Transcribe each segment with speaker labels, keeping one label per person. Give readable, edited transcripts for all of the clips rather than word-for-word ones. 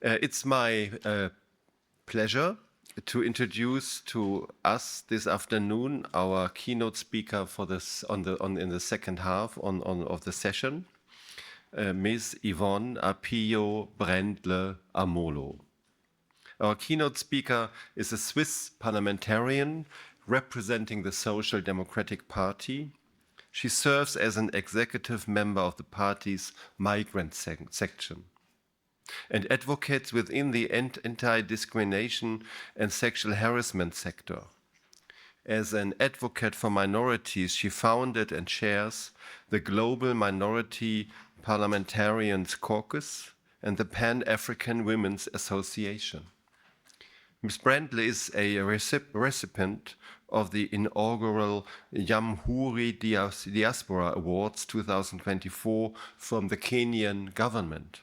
Speaker 1: It's my pleasure to introduce to us this afternoon our keynote speaker for this in the second half of the session, Ms. Yvonne Apio Brendle Amolo. Our keynote speaker is a Swiss parliamentarian representing the Social Democratic Party. She serves as an executive member of the party's migrant section and advocates within the anti-discrimination and sexual harassment sector. As an advocate for minorities, she founded and chairs the Global Minority Parliamentarians Caucus and the Pan-African Women's Association. Ms. Brendle is a recipient of the inaugural Jamhuri Diaspora Awards 2024 from the Kenyan government.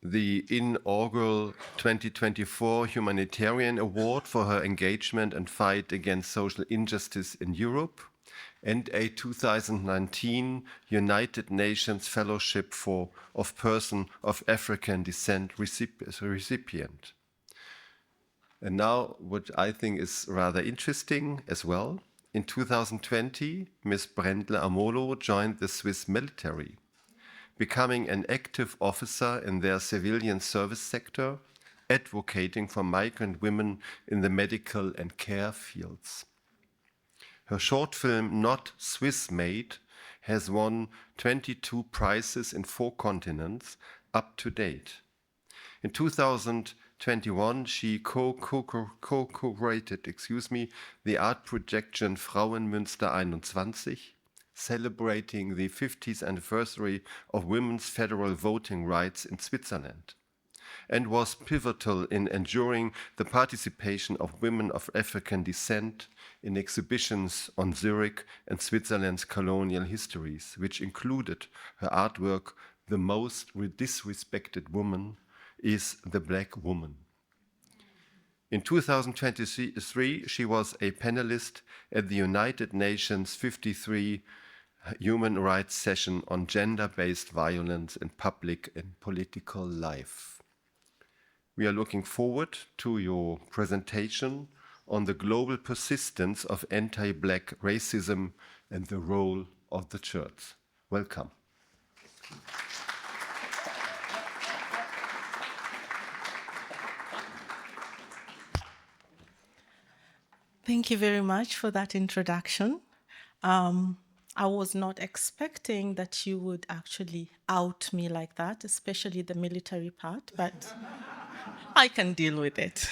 Speaker 1: The inaugural 2024 Humanitarian Award for her engagement and fight against social injustice in Europe, and a 2019 United Nations Fellowship of Person of African Descent recipient. And now, what I think is rather interesting as well, in 2020, Ms. Brendle Amolo joined the Swiss military, becoming an active officer in their civilian service sector, advocating for migrant women in the medical and care fields. Her short film, Not Swiss Made, has won 22 prizes in 4 continents up to date. In 2021, she co-curated, the art projection Frauenmünster 21, celebrating the 50th anniversary of women's federal voting rights in Switzerland, and was pivotal in ensuring the participation of women of African descent in exhibitions on Zurich and Switzerland's colonial histories, which included her artwork, The Most Disrespected Woman is the Black Woman. In 2023, she was a panelist at the United Nations 53 Human Rights Session on Gender-Based Violence in Public and Political Life. We are looking forward to your presentation on the global persistence of anti-Black racism and the role of the church. Welcome.
Speaker 2: Thank you very much for that introduction. I was not expecting that you would actually out me like that, especially the military part, but I can deal with it.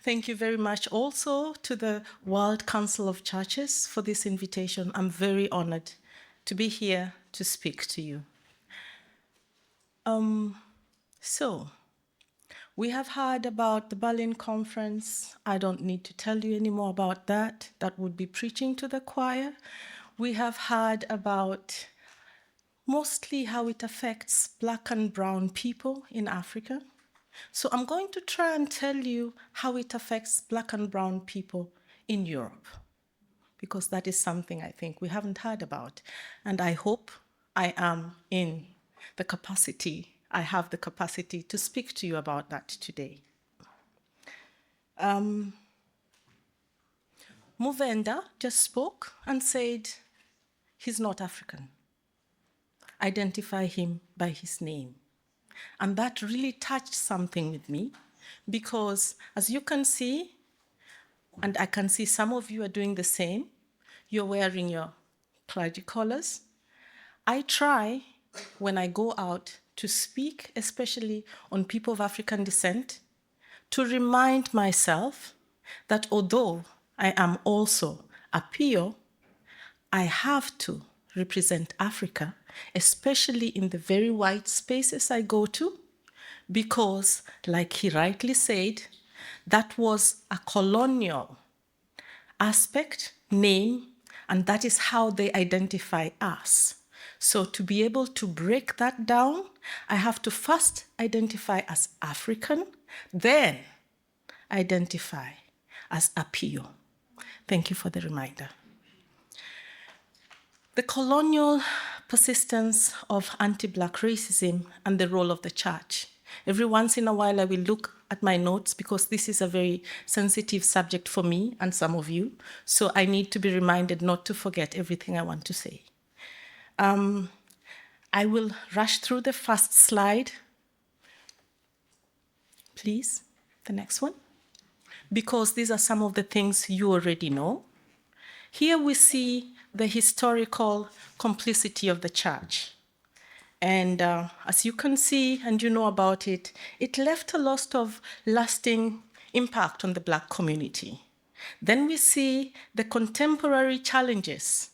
Speaker 2: Thank you very much also to the World Council of Churches for this invitation. I'm very honored to be here to speak to you. We have heard about the Berlin Conference. I don't need to tell you any more about that. That would be preaching to the choir. We have heard about mostly how it affects Black and brown people in Africa. So I'm going to try and tell you how it affects Black and brown people in Europe, because that is something I think we haven't heard about. And I hope I am in the capacity, I have the capacity to speak to you about that today. Muvenda just spoke and said, he's not African. Identify him by his name. And that really touched something with me, because as you can see, and I can see some of you are doing the same, you're wearing your clergy collars. I try, when I go out to speak, especially on people of African descent, to remind myself that although I am also a Pio, I have to represent Africa, especially in the very white spaces I go to, because, like he rightly said, that was a colonial aspect, name, and that is how they identify us. So to be able to break that down, I have to first identify as African, then identify as a Pio. Thank you for the reminder. The colonial persistence of anti-Black racism and the role of the church. Every once in a while, I will look at my notes because this is a very sensitive subject for me and some of you. So I need to be reminded not to forget everything I want to say. I will rush through the first slide. Please, the next one. Because these are some of the things you already know. Here we see the historical complicity of the church. And as you can see, and you know about it, it left a lot of lasting impact on the Black community. Then we see the contemporary challenges.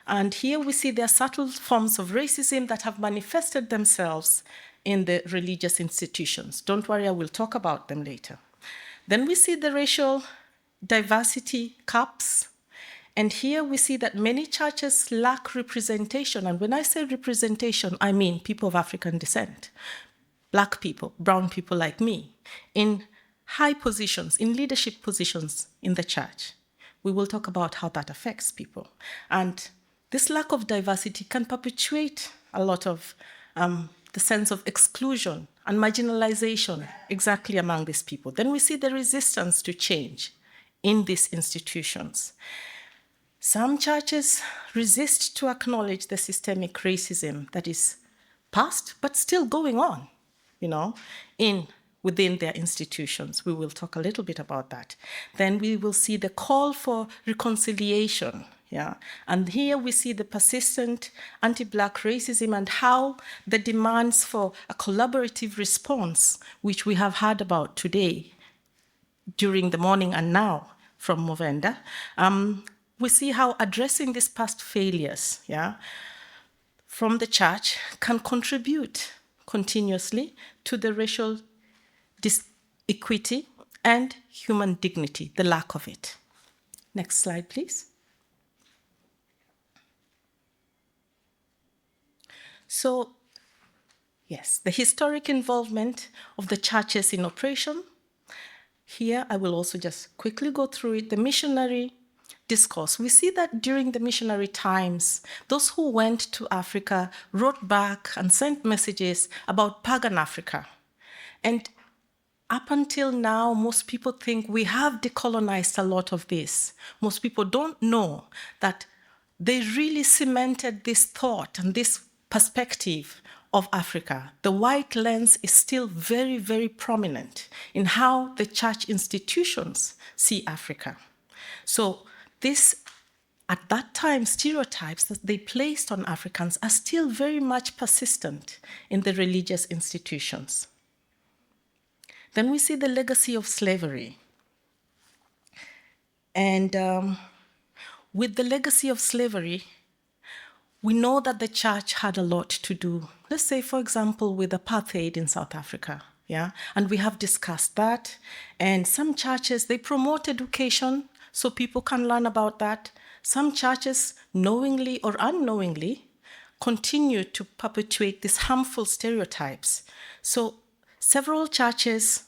Speaker 2: And here we see there are subtle forms of racism that have manifested themselves in the religious institutions. Don't worry, I will talk about them later. Then we see the racial diversity caps. And here we see that many churches lack representation. And when I say representation, I mean people of African descent, Black people, brown people like me, in high positions, in leadership positions in the church. We will talk about how that affects people. And this lack of diversity can perpetuate a lot of the sense of exclusion and marginalization exactly among these people. Then we see the resistance to change in these institutions. Some churches resist to acknowledge the systemic racism that is past, but still going on, within their institutions. We will talk a little bit about that. Then we will see the call for reconciliation. And here we see the persistent anti-Black racism and how the demands for a collaborative response, which we have heard about today, during the morning and now from Movenda, we see how addressing these past failures from the church can contribute continuously to the racial equity and human dignity, the lack of it. Next slide, please. So, yes, the historic involvement of the churches in operation. Here, I will also just quickly go through it. The missionary discourse. We see that during the missionary times, those who went to Africa wrote back and sent messages about pagan Africa. And up until now, most people think we have decolonized a lot of this. Most people don't know that they really cemented this thought and this perspective of Africa. The white lens is still very, very prominent in how the church institutions see Africa. So this, at that time, stereotypes that they placed on Africans are still very much persistent in the religious institutions. Then we see the legacy of slavery. And with the legacy of slavery, we know that the church had a lot to do. Let's say, for example, with apartheid in South Africa, and we have discussed that. And some churches, they promote education so people can learn about that. Some churches, knowingly or unknowingly, continue to perpetuate these harmful stereotypes. So several churches,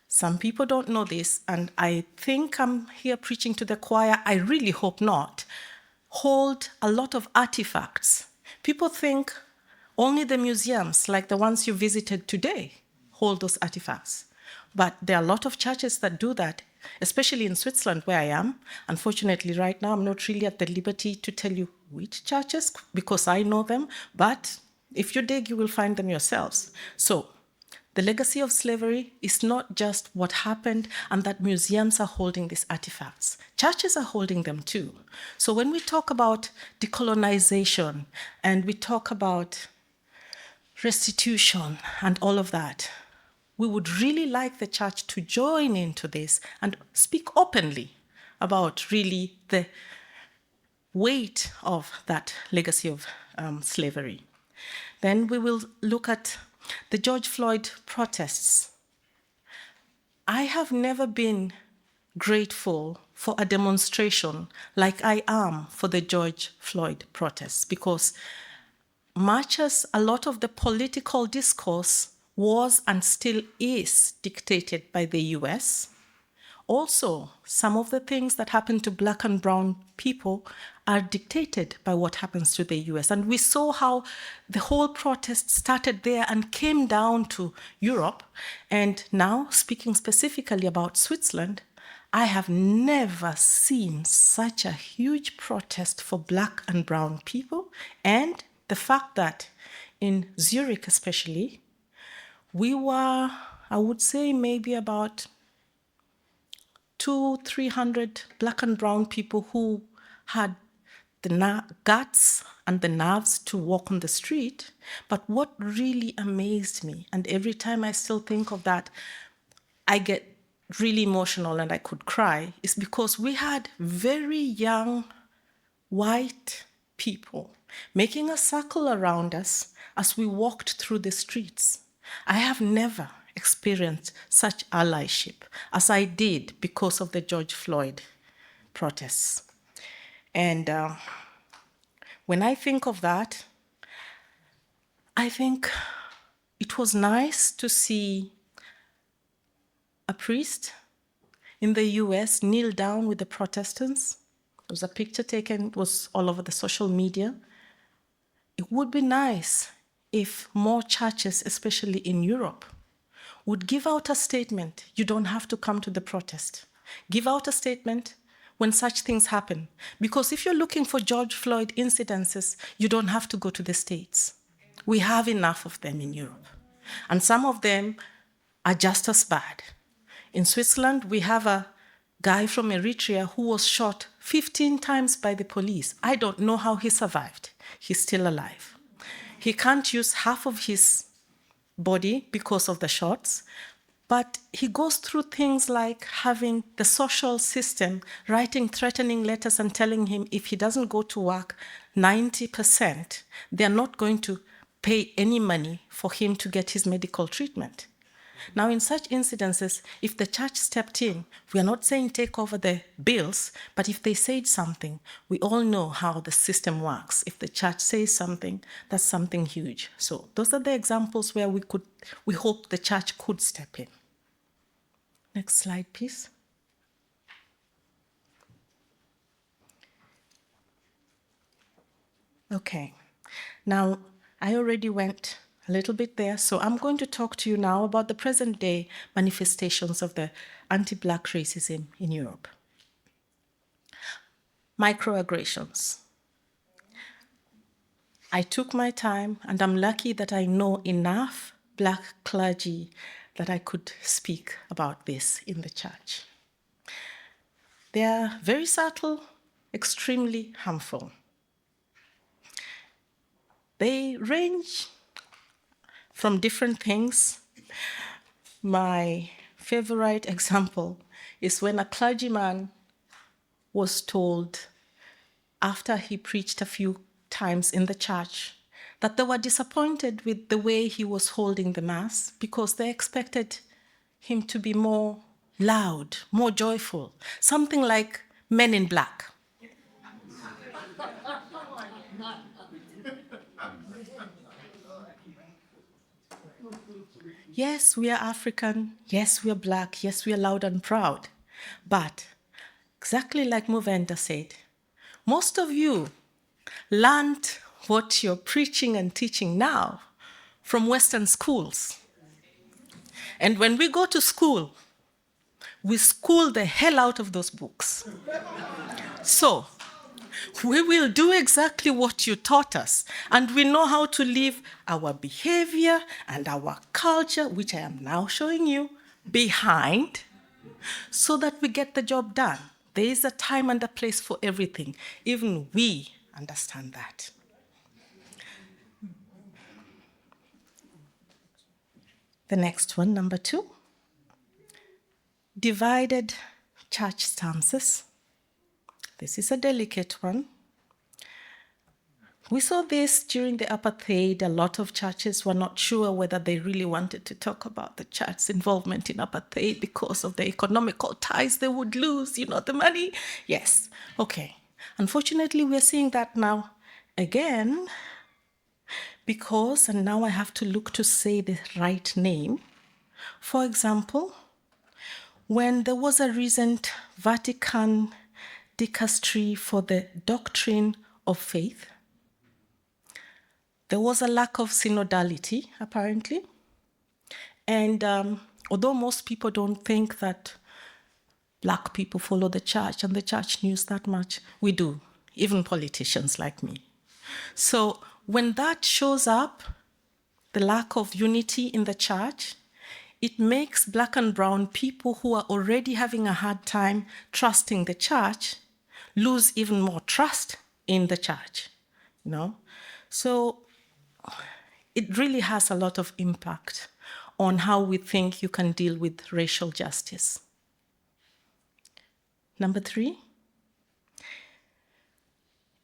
Speaker 2: some people don't know this, and I think I'm here preaching to the choir, I really hope not, hold a lot of artifacts. People think only the museums, like the ones you visited today, hold those artifacts. But there are a lot of churches that do that, especially in Switzerland, where I am. Unfortunately, right now, I'm not really at the liberty to tell you which churches, because I know them, but if you dig, you will find them yourselves. So the legacy of slavery is not just what happened and that museums are holding these artifacts. Churches are holding them too. So when we talk about decolonization and we talk about restitution and all of that, we would really like the church to join into this and speak openly about really the weight of that legacy of slavery. Then we will look at the George Floyd protests. I have never been grateful for a demonstration like I am for the George Floyd protests, because much as a lot of the political discourse was and still is dictated by the US, also, some of the things that happen to Black and brown people are dictated by what happens to the US. And we saw how the whole protest started there and came down to Europe. And now, speaking specifically about Switzerland, I have never seen such a huge protest for Black and brown people. And the fact that in Zurich especially, we were, I would say, maybe about 200-300 Black and brown people who had the guts and the nerves to walk on the street. But what really amazed me, and every time I still think of that, I get really emotional and I could cry, is because we had very young white people making a circle around us as we walked through the streets. I have never experienced such allyship as I did because of the George Floyd protests. And when I think of that, I think it was nice to see a priest in the US kneel down with the Protestants. There was a picture taken, it was all over the social media. It would be nice if more churches, especially in Europe, would give out a statement. You don't have to come to the protest. Give out a statement when such things happen. Because if you're looking for George Floyd incidences, you don't have to go to the States. We have enough of them in Europe. And some of them are just as bad. In Switzerland, we have a guy from Eritrea who was shot 15 times by the police. I don't know how he survived. He's still alive. He can't use half of his body because of the shots, but he goes through things like having the social system writing threatening letters and telling him if he doesn't go to work 90%, they're not going to pay any money for him to get his medical treatment. Now, in such incidences, if the church stepped in, we are not saying take over the bills, but if they said something, we all know how the system works. If the church says something, that's something huge. So those are the examples where we hope the church could step in. Next slide, please. Okay. Now, I already went a little bit there, so I'm going to talk to you now about the present day manifestations of the anti-Black racism in Europe. Microaggressions. I took my time, and I'm lucky that I know enough Black clergy that I could speak about this in the church. They are very subtle, extremely harmful. They range from different things. My favorite example is when a clergyman was told, after he preached a few times in the church, that they were disappointed with the way he was holding the Mass because they expected him to be more loud, more joyful, something like Men in Black. Yes, we are African. Yes, we are Black. Yes, we are loud and proud. But exactly like Movenda said, most of you learned what you're preaching and teaching now from Western schools. And when we go to school, we school the hell out of those books. So we will do exactly what you taught us, and we know how to live our behavior and our culture, which I am now showing you, behind, so that we get the job done. There is a time and a place for everything. Even we understand that. The next one, number 2. Divided church stances. This is a delicate one. We saw this during the apartheid. A lot of churches were not sure whether they really wanted to talk about the church's involvement in apartheid because of the economical ties they would lose, the money. Yes, okay. Unfortunately, we're seeing that now again because, and now I have to look to say the right name. For example, when there was a recent Vatican dicastery for the doctrine of faith, there was a lack of synodality, apparently. And although most people don't think that Black people follow the church and the church news that much, we do, even politicians like me. So when that shows up, the lack of unity in the church, it makes Black and brown people who are already having a hard time trusting the church lose even more trust in the church, you know? So it really has a lot of impact on how we think you can deal with racial justice. Number 3,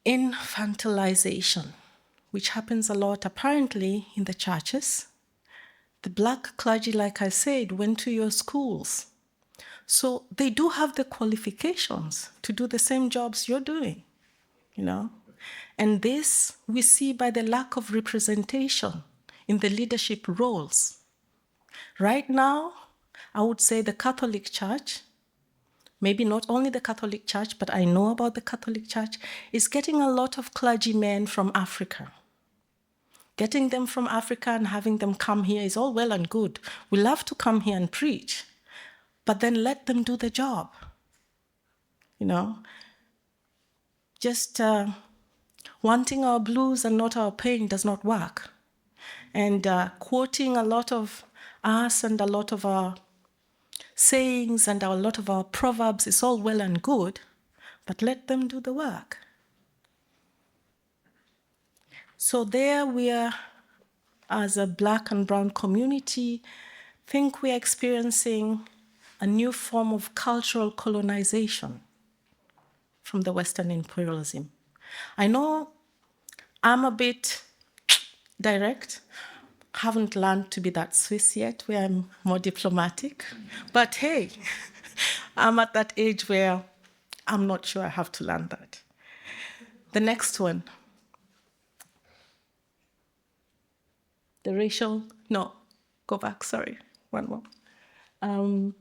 Speaker 2: infantilization, which happens a lot apparently in the churches. The Black clergy, like I said, went to your schools. So they do have the qualifications to do the same jobs you're doing, you know? And this we see by the lack of representation in the leadership roles. Right now, I would say the Catholic Church, maybe not only the Catholic Church, but I know about the Catholic Church, is getting a lot of clergymen from Africa. Getting them from Africa and having them come here is all well and good. We love to come here and preach, but then let them do the job. You know, just wanting our blues and not our pain does not work. And quoting a lot of us and a lot of our sayings and a lot of our proverbs is all well and good, but let them do the work. So there we are, as a Black and brown community, think we are experiencing a new form of cultural colonization from the Western imperialism. I know I'm a bit direct, haven't learned to be that Swiss yet, where I'm more diplomatic. But hey, I'm at that age where I'm not sure I have to learn that. The next one. The racial, no, go back, sorry, one more.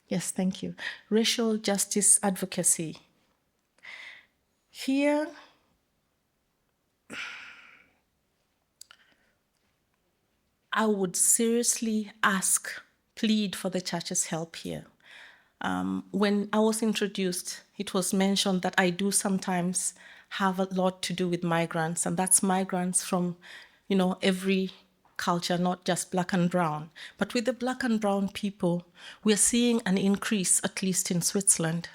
Speaker 2: Yes, thank you. Racial justice advocacy. Here, I would seriously plead for the church's help here. When I was introduced, it was mentioned that I do sometimes have a lot to do with migrants, and that's migrants from, you know, every culture, not just Black and brown. But with the Black and brown people, we're seeing an increase, at least in Switzerland,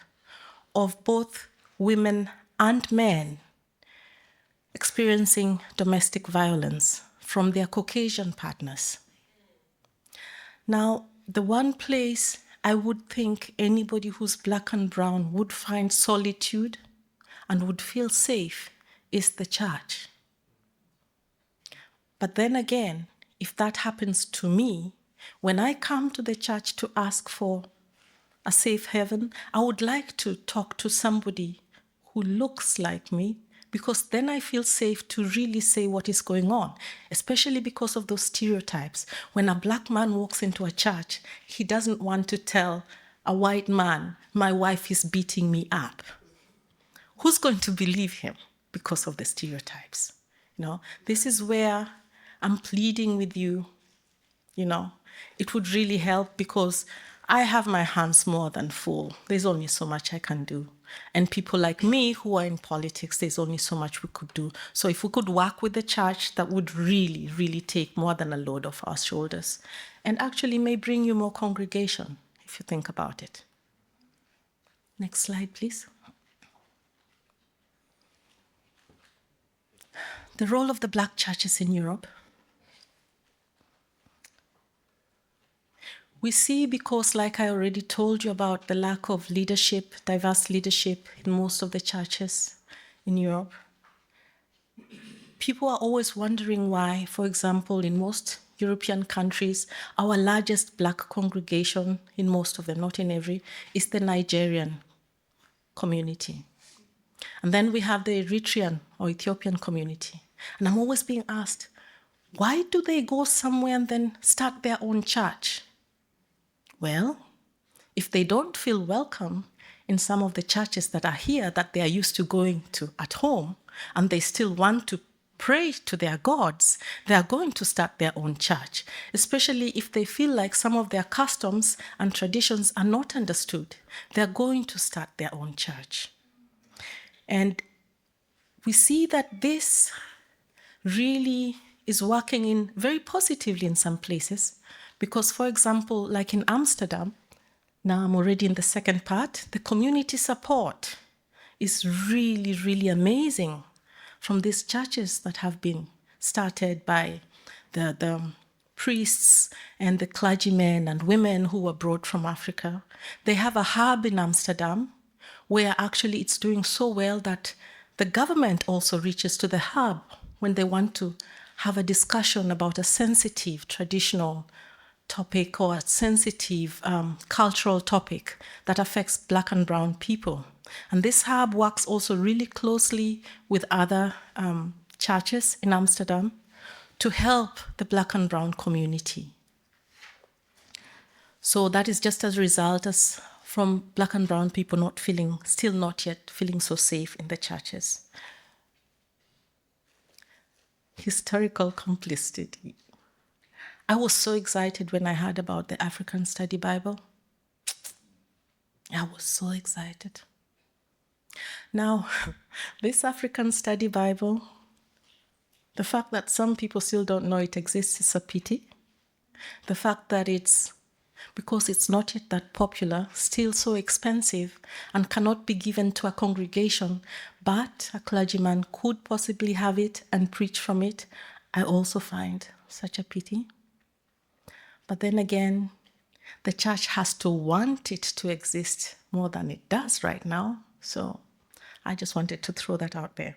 Speaker 2: of both women and men experiencing domestic violence from their Caucasian partners. Now, the one place I would think anybody who's Black and brown would find solitude and would feel safe is the church. But then again, if that happens to me, when I come to the church to ask for a safe haven, I would like to talk to somebody who looks like me, because then I feel safe to really say what is going on, especially because of those stereotypes. When a Black man walks into a church, he doesn't want to tell a white man, my wife is beating me up. Who's going to believe him because of the stereotypes? You know, this is where I'm pleading with you, you know. It would really help because I have my hands more than full. There's only so much I can do. And people like me who are in politics, there's only so much we could do. So if we could work with the church, that would really, really take more than a load off our shoulders and actually may bring you more congregation, if you think about it. Next slide, please. The role of the Black churches in Europe. We see, because like I already told you about the lack of leadership, diverse leadership in most of the churches in Europe, people are always wondering why, for example, in most European countries, our largest Black congregation, in most of them, not in every, is the Nigerian community. And then we have the Eritrean or Ethiopian community. And I'm always being asked, why do they go somewhere and then start their own church? Well, if they don't feel welcome in some of the churches that are here that they are used to going to at home, and they still want to pray to their gods, they are going to start their own church, especially if they feel like some of their customs and traditions are not understood. They are going to start their own church. And we see that this really is working in very positively in some places, because, for example, like in Amsterdam, now I'm already in the second part, the community support is really, really amazing from these churches that have been started by the priests and the clergymen and women who were brought from Africa. They have a hub in Amsterdam where actually it's doing so well that the government also reaches to the hub when they want to have a discussion about a sensitive traditional topic or a sensitive cultural topic that affects Black and brown people. And this hub works also really closely with other churches in Amsterdam to help the Black and brown community. So that is just as a result as from Black and brown people still not yet feeling so safe in the churches. Historical complicity. I was so excited when I heard about the African Study Bible. I was so excited. Now, this African Study Bible, the fact that some people still don't know it exists is a pity. The fact that because it's not yet that popular, still so expensive and cannot be given to a congregation, but a clergyman could possibly have it and preach from it, I also find such a pity. But then again, the church has to want it to exist more than it does right now. So I just wanted to throw that out there.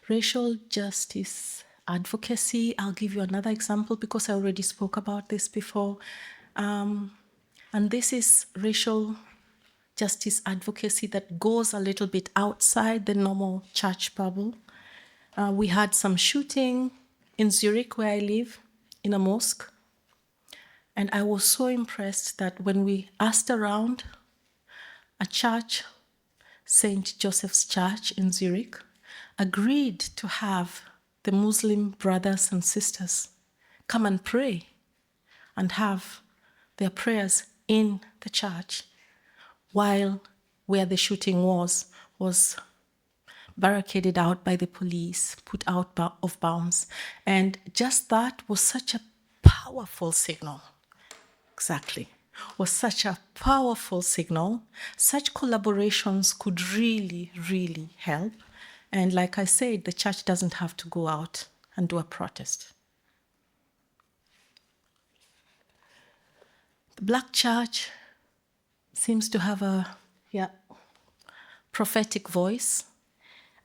Speaker 2: Racial justice advocacy, I'll give you another example because I already spoke about this before. And this is racial justice advocacy that goes a little bit outside the normal church bubble. We had some shooting in Zurich, where I live, in a mosque. And I was so impressed that when we asked around, a church, St. Joseph's Church in Zurich, agreed to have the Muslim brothers and sisters come and pray and have their prayers in the church, while where the shooting was barricaded out by the police, put out of bounds. And just that was such a powerful signal. Exactly. Was such a powerful signal. Such collaborations could really, really help. And like I said, the church doesn't have to go out and do a protest. The Black church seems to have a prophetic voice.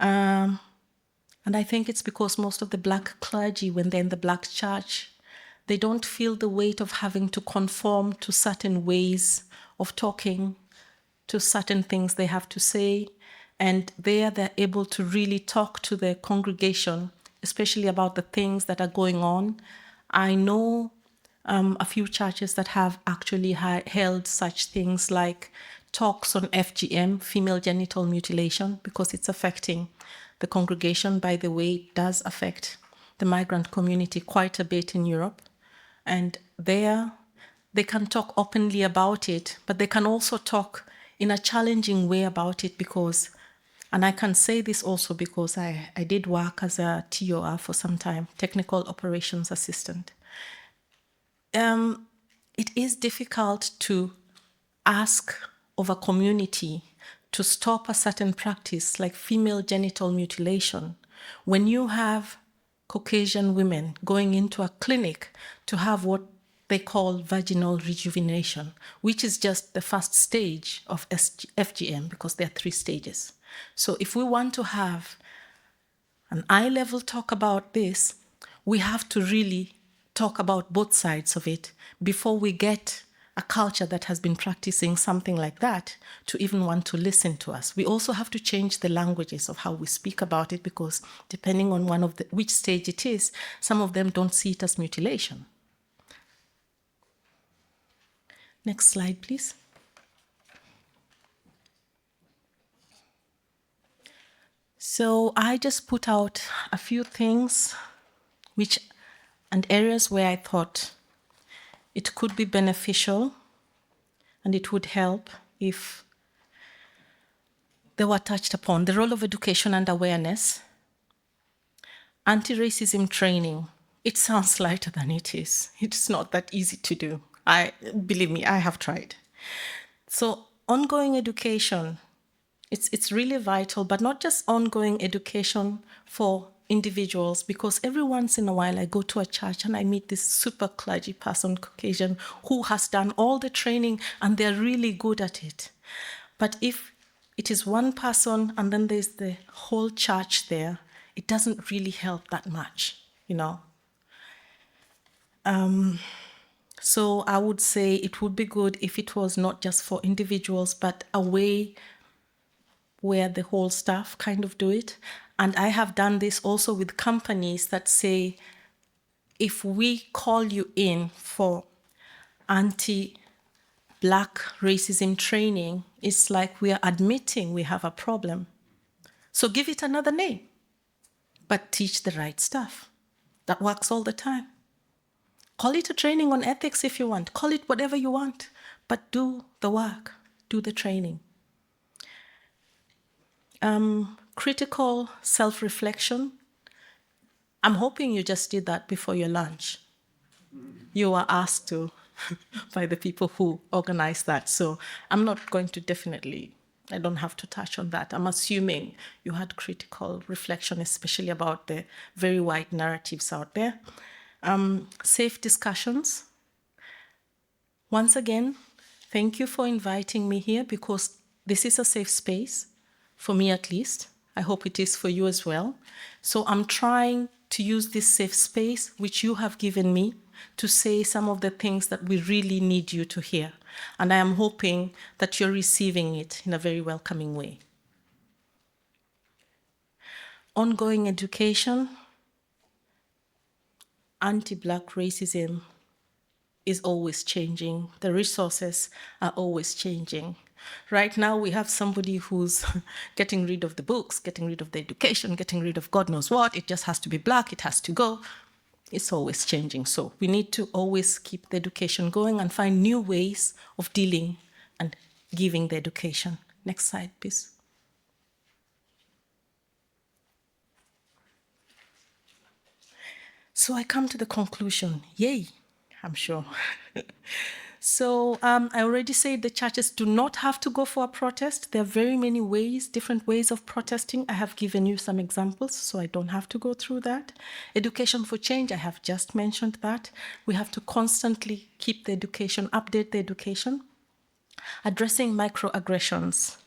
Speaker 2: And I think it's because most of the Black clergy, when they're in the Black church, they don't feel the weight of having to conform to certain ways of talking, to certain things they have to say. And there they're able to really talk to the congregation, especially about the things that are going on. I know a few churches that have actually held such things like talks on FGM, female genital mutilation, because it's affecting the congregation. By the way, it does affect the migrant community quite a bit in Europe. And there, they can talk openly about it, but they can also talk in a challenging way about it because, and I can say this also because I did work as a TOR for some time, technical operations assistant. It is difficult to ask of a community to stop a certain practice like female genital mutilation when you have Caucasian women going into a clinic to have what they call vaginal rejuvenation, which is just the first stage of FGM because there are 3 stages. So if we want to have an eye-level talk about this, we have to really talk about both sides of it before we get a culture that has been practicing something like that to even want to listen to us. We also have to change the languages of how we speak about it because depending on which stage it is, some of them don't see it as mutilation. Next slide, please. So I just put out a few things and areas where I thought it could be beneficial and it would help if they were touched upon. The role of education and awareness, anti-racism training. It sounds lighter than it is. It's not that easy to do. Believe me, I have tried. So ongoing education, it's really vital, but not just ongoing education for individuals, because every once in a while I go to a church and I meet this super clergy person, Caucasian, who has done all the training and they're really good at it. But if it is one person and then there's the whole church there, it doesn't really help that much, you know. So I would say it would be good if it was not just for individuals, but a way where the whole staff kind of do it. And I have done this also with companies that say, if we call you in for anti-Black racism training, it's like we are admitting we have a problem. So give it another name, but teach the right stuff. That works all the time. Call it a training on ethics if you want. Call it whatever you want, but do the work, do the training. Critical self-reflection. I'm hoping you just did that before your lunch. You were asked to by the people who organized that. So I'm not going to I don't have to touch on that. I'm assuming you had critical reflection, especially about the very wide narratives out there. Safe discussions. Once again, thank you for inviting me here, because this is a safe space, for me at least. I hope it is for you as well. So I'm trying to use this safe space, which you have given me, to say some of the things that we really need you to hear. And I am hoping that you're receiving it in a very welcoming way. Ongoing education. Anti-Black racism is always changing. The resources are always changing. Right now, we have somebody who's getting rid of the books, getting rid of the education, getting rid of God knows what. It just has to be Black, it has to go. It's always changing. So we need to always keep the education going and find new ways of dealing and giving the education. Next slide, please. So I come to the conclusion. Yay, I'm sure. So I already said the churches do not have to go for a protest. There are very many ways, different ways of protesting. I have given you some examples, so I don't have to go through that. Education for change, I have just mentioned that. We have to constantly keep the education, update the education. Addressing microaggressions.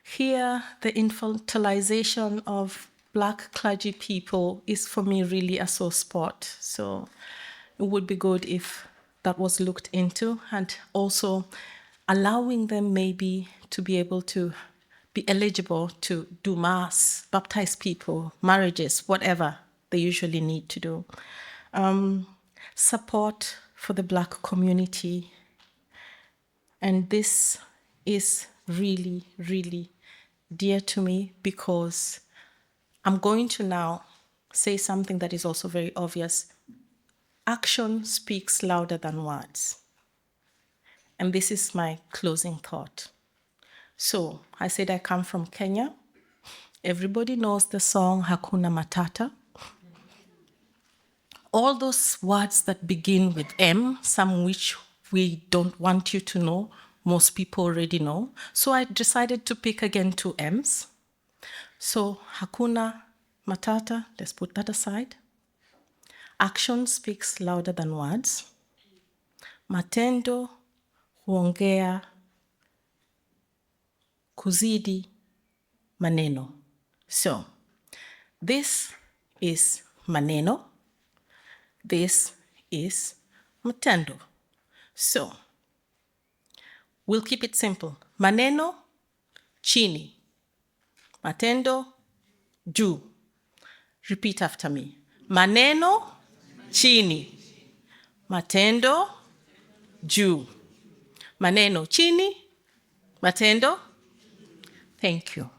Speaker 2: Here, the infantilization of Black clergy people is for me really a sore spot. So it would be good if that was looked into, and also allowing them maybe to be able to be eligible to do mass, baptize people, marriages, whatever they usually need to do. Support for the Black community. And this is really, really dear to me, because I'm going to now say something that is also very obvious. Action speaks louder than words. And this is my closing thought. So I said I come from Kenya. Everybody knows the song Hakuna Matata. All those words that begin with M, some which we don't want you to know, most people already know. So I decided to pick again 2 M's. So Hakuna Matata, let's put that aside. Action speaks louder than words. Matendo huongea kuzidi maneno. So this is maneno. This is matendo. So we'll keep it simple. Maneno, chini. Matendo, juu. Repeat after me. Maneno, chini. Matendo, juu. Maneno chini, matendo. Thank you.